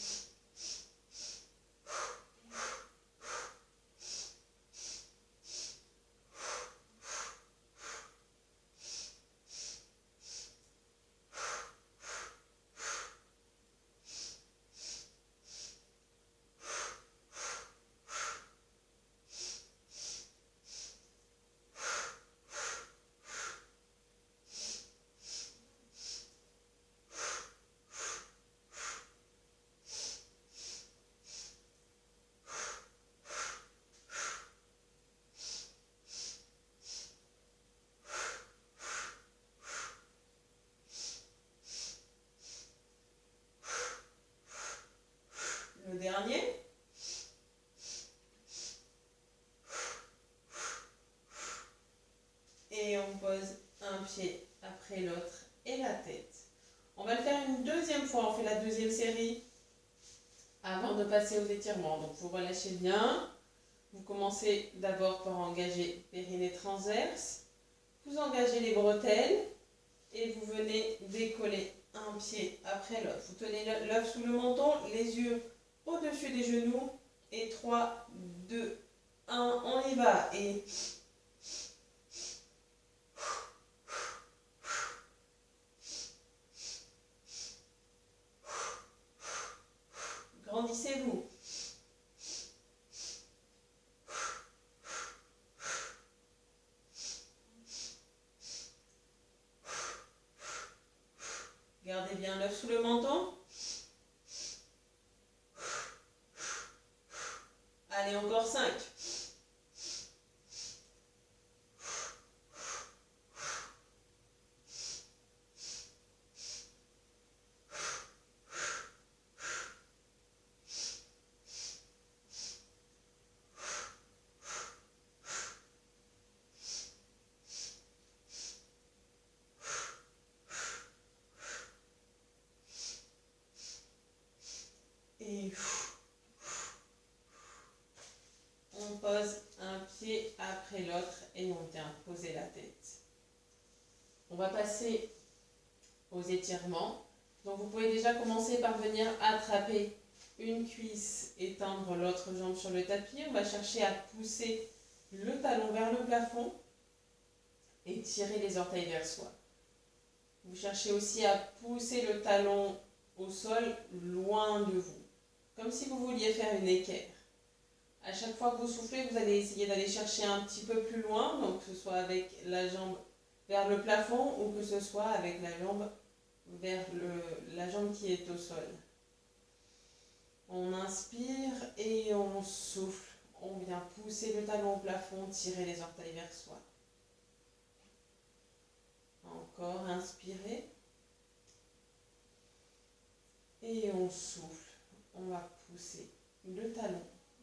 le dernier. Et on pose un pied après l'autre et la tête. On va le faire une deuxième fois. On fait la deuxième série avant de passer aux étirements. Donc vous relâchez bien. Vous commencez d'abord par engager périnée transverse. Vous engagez les bretelles et vous venez décoller un pied après l'autre. Vous tenez l'œuf sous le menton, les yeux au-dessus des genoux. Et 3, 2, 1, on y va. Et grandissez-vous. Gardez bien l'œuf sous le menton. Allez, encore 5. Et on pose un pied après l'autre et on vient poser la tête. On va passer aux étirements. Donc vous pouvez déjà commencer par venir attraper une cuisse et tendre l'autre jambe sur le tapis. On va chercher à pousser le talon vers le plafond et tirer les orteils vers soi. Vous cherchez aussi à pousser le talon au sol loin de vous, comme si vous vouliez faire une équerre. À chaque fois que vous soufflez, vous allez essayer d'aller chercher un petit peu plus loin, donc que ce soit avec la jambe vers le plafond ou que ce soit avec la jambe vers la jambe qui est au sol. On inspire et on souffle. On vient pousser le talon au plafond, tirer les orteils vers soi. Encore, inspirez. Et on souffle. On va pousser le talon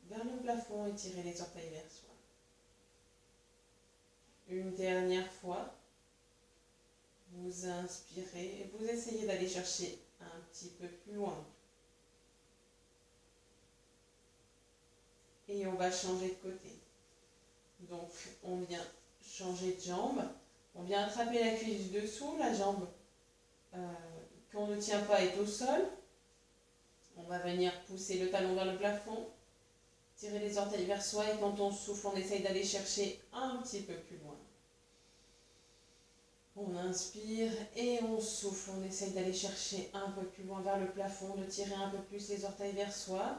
vers le plafond et tirer les orteils vers soi. Une dernière fois. Vous inspirez et vous essayez d'aller chercher un petit peu plus loin. Et on va changer de côté. Donc, on vient changer de jambe. On vient attraper la cuisse du dessous, la jambe qu'on ne tient pas est au sol. On va venir pousser le talon vers le plafond, tirer les orteils vers soi et quand on souffle, on essaye d'aller chercher un petit peu plus loin. On inspire et on souffle, on essaye d'aller chercher un peu plus loin vers le plafond, de tirer un peu plus les orteils vers soi.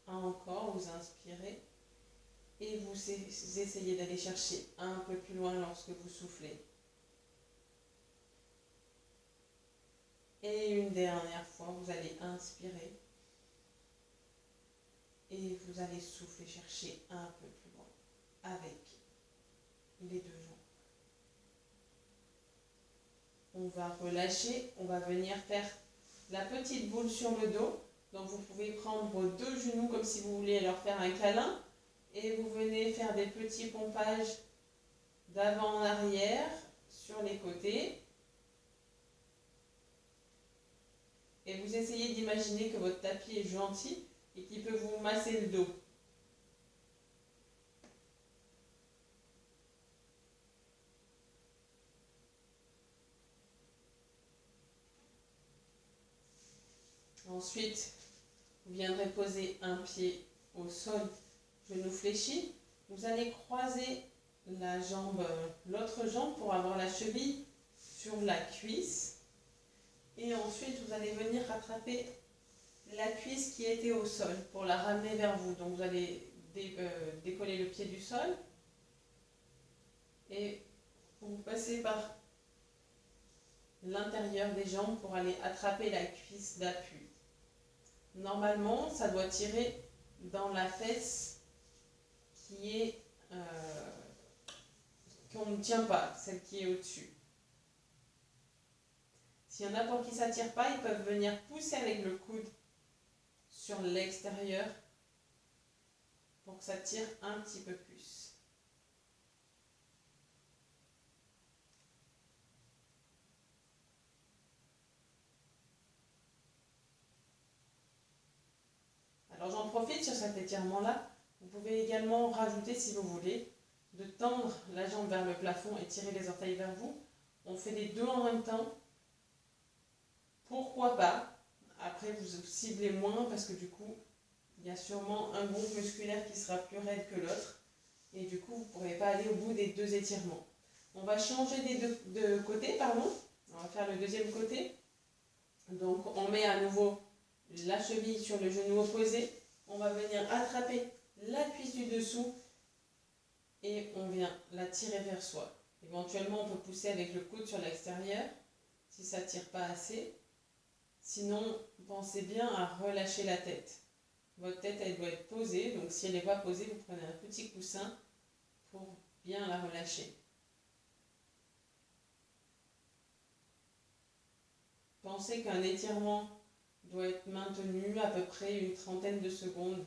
Encore, vous inspirez et vous essayez d'aller chercher un peu plus loin lorsque vous soufflez. Et une dernière fois, vous allez inspirer et vous allez souffler, chercher un peu plus loin avec les deux jambes. On va relâcher, on va venir faire la petite boule sur le dos. Donc vous pouvez prendre vos deux genoux comme si vous vouliez leur faire un câlin et vous venez faire des petits pompages d'avant en arrière sur les côtés. Et vous essayez d'imaginer que votre tapis est gentil et qu'il peut vous masser le dos. Ensuite, vous viendrez poser un pied au sol, genou fléchi. Vous allez croiser la jambe, l'autre jambe pour avoir la cheville sur la cuisse. Et ensuite, vous allez venir rattraper la cuisse qui était au sol pour la ramener vers vous. Donc, vous allez décoller le pied du sol et vous passez par l'intérieur des jambes pour aller attraper la cuisse d'appui. Normalement, ça doit tirer dans la fesse qui est qu'on ne tient pas, celle qui est au-dessus. S'il y en a pour qui ça ne tire pas, ils peuvent venir pousser avec le coude sur l'extérieur pour que ça tire un petit peu plus. Alors j'en profite sur cet étirement-là. Vous pouvez également rajouter, si vous voulez, de tendre la jambe vers le plafond et tirer les orteils vers vous. On fait les deux en même temps. Pourquoi pas? Après, vous ciblez moins parce que du coup, il y a sûrement un groupe musculaire qui sera plus raide que l'autre. Et du coup, vous ne pourrez pas aller au bout des deux étirements. On va changer des deux côtés, pardon. On va faire le deuxième côté. Donc, on met à nouveau la cheville sur le genou opposé. On va venir attraper la cuisse du dessous et on vient la tirer vers soi. Éventuellement, on peut pousser avec le coude sur l'extérieur si ça ne tire pas assez. Sinon, pensez bien à relâcher la tête. Votre tête, elle doit être posée. Donc, si elle n'est pas posée, vous prenez un petit coussin pour bien la relâcher. Pensez qu'un étirement doit être maintenu à peu près une trentaine de secondes,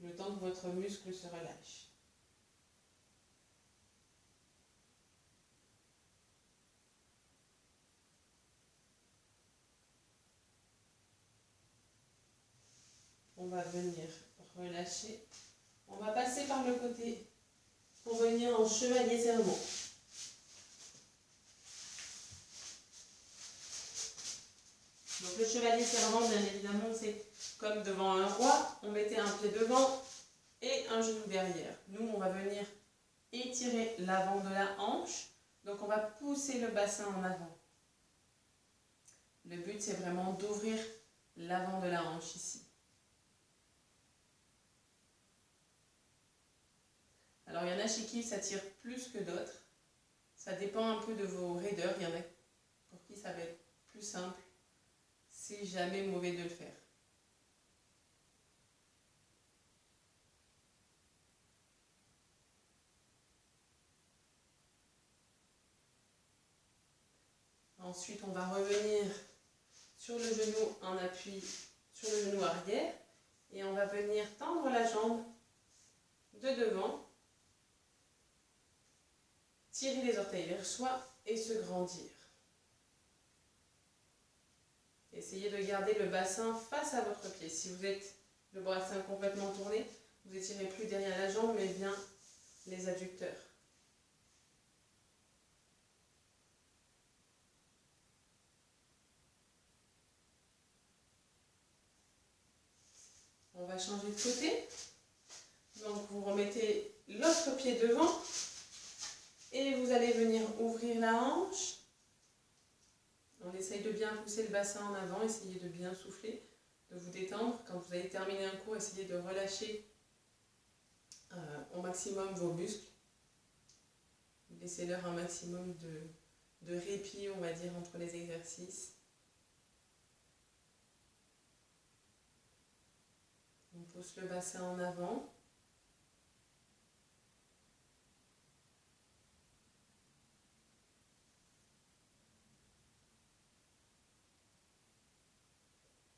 le temps que votre muscle se relâche. On va venir relâcher. On va passer par le côté pour venir en chevalier serment. Donc le chevalier serment, bien évidemment, c'est comme devant un roi. On mettait un pied devant et un genou derrière. Nous, on va venir étirer l'avant de la hanche. Donc on va pousser le bassin en avant. Le but, c'est vraiment d'ouvrir l'avant de la hanche ici. Alors, il y en a chez qui ça tire plus que d'autres. Ça dépend un peu de vos raideurs. Il y en a pour qui ça va être plus simple. C'est jamais mauvais de le faire. Ensuite, on va revenir sur le genou en appui sur le genou arrière. Et on va venir tendre la jambe de devant. Tirer les orteils vers soi et se grandir. Essayez de garder le bassin face à votre pied. Si vous êtes le bassin complètement tourné, vous n'étirez plus derrière la jambe, mais bien les adducteurs. On va changer de côté. Donc vous remettez l'autre pied devant et vous allez venir ouvrir la hanche. On essaye de bien pousser le bassin en avant, essayez de bien souffler, de vous détendre. Quand vous avez terminé un cours, essayez de relâcher au maximum vos muscles. Laissez-leur un maximum de répit, on va dire, entre les exercices. On pousse le bassin en avant.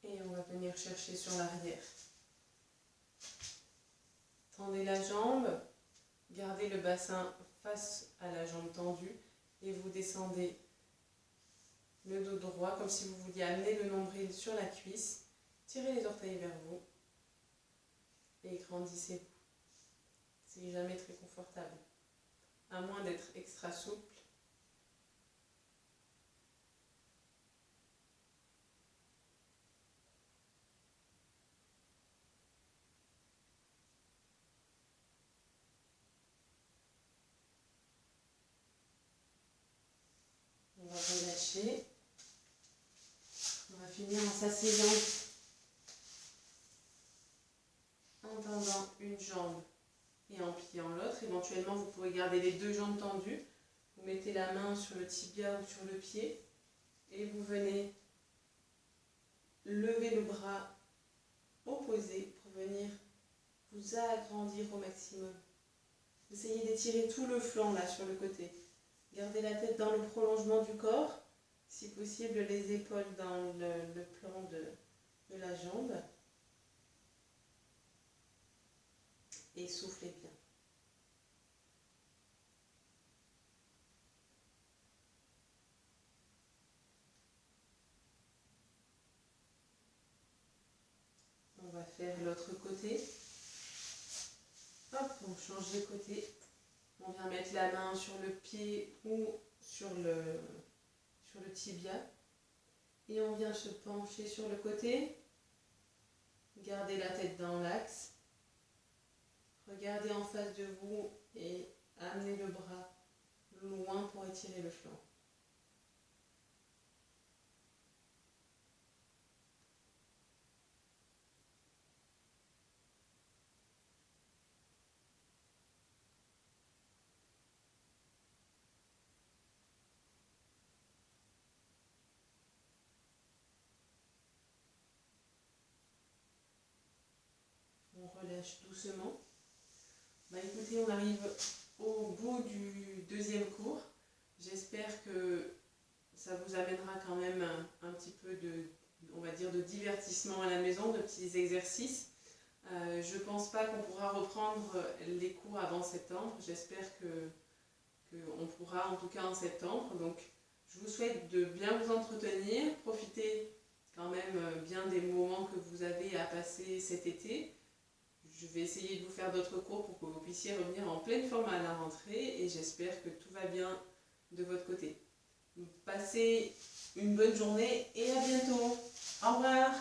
Et on va venir chercher sur l'arrière. Tendez la jambe, gardez le bassin face à la jambe tendue et vous descendez le dos droit comme si vous vouliez amener le nombril sur la cuisse. Tirez les orteils vers vous et grandissez-vous. C'est jamais très confortable, à moins d'être extra souple. On va relâcher. On va finir en s'asseyant, en tendant une jambe et en pliant l'autre. Éventuellement, vous pouvez garder les deux jambes tendues. Vous mettez la main sur le tibia ou sur le pied et vous venez lever le bras opposé pour venir vous agrandir au maximum. Essayez d'étirer tout le flanc là sur le côté. Gardez la tête dans le prolongement du corps, si possible les épaules dans le plan de la jambe. Et soufflez bien. On va faire l'autre côté. Hop, on change de côté. On vient mettre la main sur le pied ou sur le tibia. Et on vient se pencher sur le côté. Gardez la tête dans l'axe. Regardez en face de vous et amenez le bras loin pour étirer le flanc. On relâche doucement. Écoutez, on arrive au bout du deuxième cours. J'espère que ça vous amènera quand même un petit peu on va dire, de divertissement à la maison, de petits exercices. Je ne pense pas qu'on pourra reprendre les cours avant septembre. J'espère qu'on pourra, en tout cas en septembre. Donc, je vous souhaite de bien vous entretenir. Profitez quand même bien des moments que vous avez à passer cet été. Je vais essayer de vous faire d'autres cours pour que vous puissiez revenir en pleine forme à la rentrée et j'espère que tout va bien de votre côté. Passez une bonne journée et à bientôt. Au revoir.